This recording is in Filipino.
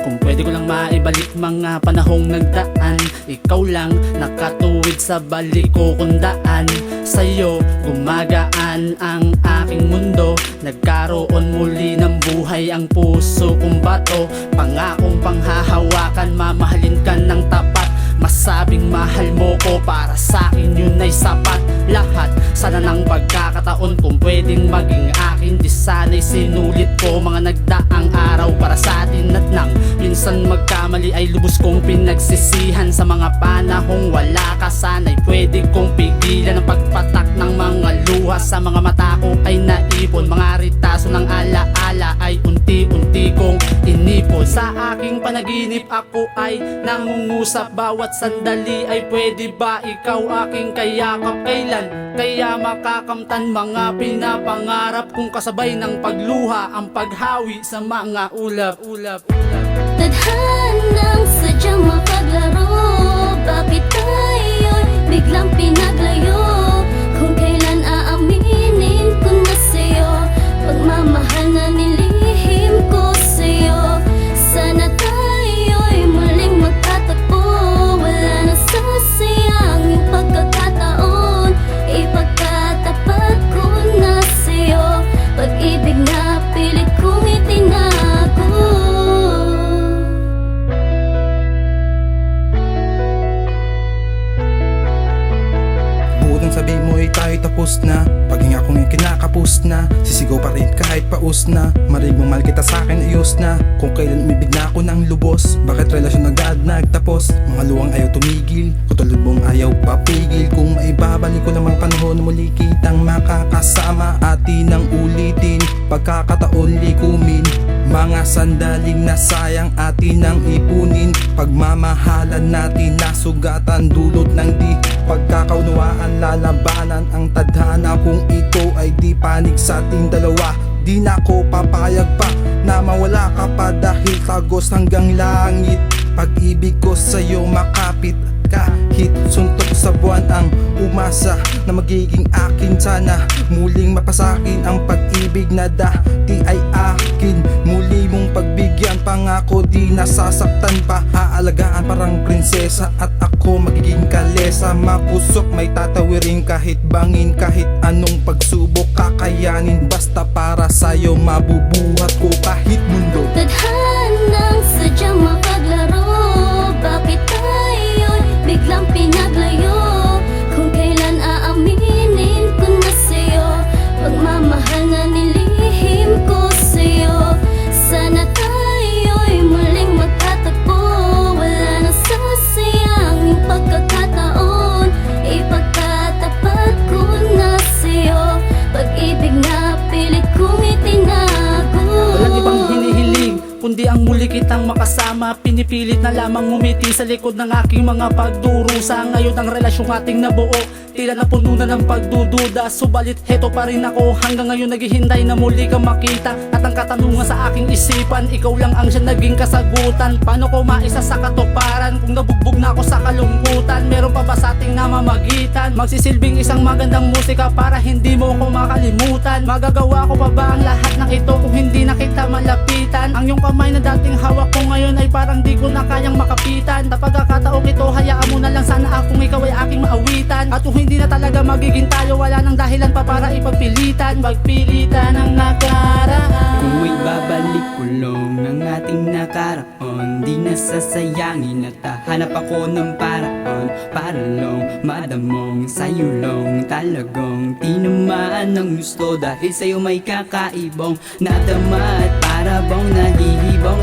Kung pwede ko lang maibalik mga panahong nagdaan, ikaw lang nakatuwid sa balik ko kundaan. Sa'yo gumagaan ang aking mundo, nagkaroon muli ng buhay ang puso kong bato. Pangakong panghahawakan, mamahalin ka ng tapat. Masabing mahal mo ko, para sa'kin yun ay sapat. Lahat sana ng pagkakataon kung pwedeng maging akin, di sana'y sinulit ko mga nagdaang araw para sa atin. At nang minsan magkamali ay lubos kong pinagsisihan. Sa mga panahong wala ka, sana'y pwede kong pigilan ang pagpatak ng mga luha. Sa mga mata ko ay naipon, mga ritaso ng alaala ay unti-unti kong inipon. Sa aking panaginip ako ay nangungusap, bawat sandali ay pwede ba ikaw aking kayakap. Kaya makakamtan mga pinapangarap kung kasabay ng pagluha ang paghawi sa mga ulap. Tadhanang sadyang makaglaro, bakit tayo'y biglang pinaglayo? Kung kailan aaminin ko na sa'yo, pagmamahal na nilihim ko sa'yo. Sana tayo'y muling magkatagpo, wala na sasayang yung pagkakataon. Ipagkatapat ko na sa'yo, pag-ibig na pilit kong itinago. Buong sabi mo ay tayo tapos na, paghinga kong kinakapos na, sisigaw pa rin kahit paus na. Marig mo mahal kita sa'kin ayos na, kung kailan umibig na ako ng lubos. Bakit relasyon agad nagtapos, mga luwang ayaw tumigil, katulad mong ayaw papigil. Kung maibabalik ko lamang panahon, muli kitang makakasama, atin ang ulitin, pagkakataon likumin. Mga sandaling nasayang atin ang ipunin, pagmamahalan natin nasugatan, dulot ng di pagkakaunawaan. Lalabanan ang tadhana kung ito ay di panig sa ating dalawa. Di na ko papayag pa na mawala ka pa, dahil tagos hanggang langit. Pag-ibig ko sa'yo makapit, kahit suntok sa buwan ang umasa na magiging akin. Sana muling mapasakin ang pag-ibig na dati ay akin. Muli mong pagbigyan, pangako di nasasaktan pa. Aalagaan parang prinsesa at ako magiging kalesa. Makusok may tatawirin, kahit bangin, kahit anong pagsubok kakayanin. Basta para sa'yo mabubuhat ko kahit mundo. Tadhanang sadyang makaglaro, bakit tayo'y biglang pinaglayo? Kung kailan aaminin ko na sa'yo, pagmamahal na nilihim ko sa'yo. Sana tayo'y muling magkatagpo, wala na sasayang yung pagkakataon. Ipagkatapat ko na sa'yo, pag-ibig na pilit kong itinago. Walang ibang hinihiling kundi ang muli kitang makasama. Pinipilit na lamang ngumiti sa likod ng aking mga pagdurusa. Ngayon ang relasyong ating nabuo, tila napuno na ng pagdududa. Subalit heto pa rin ako, hanggang ngayon naghihintay na muli kang makita. At ang katanungan sa aking isipan, ikaw lang ang siya naging kasagutan. Paano ko maisa sa katuparan kung nabugbog na ako sa kalungkutan? Meron pa ba sa ating namamagitan? Magsisilbing isang magandang musika para hindi mo ako makalimutan. Magagawa ko pa ba ang lahat ng ito kung hindi na kita malapitan? Ang iyong kamay na dating hawak ko ngayon ay parang di ko na kayang makapitan. Sa pagkakataong ito, hayaan mo na lang sana akong ikaw ay aking maawitan. At kung hindi na talaga magiging tayo, wala nang dahilan pa para ipagpilitan. Magpilitan ang nakaraan. Kung ibabalik kulong ng ating nakaraan, di na sasayangin at hahanap ako ng paraan para lang madamong sa'yo lang talagang tinamaan ng gusto. Dahil sa'yo may kakaibang nadama at para bang nahihibang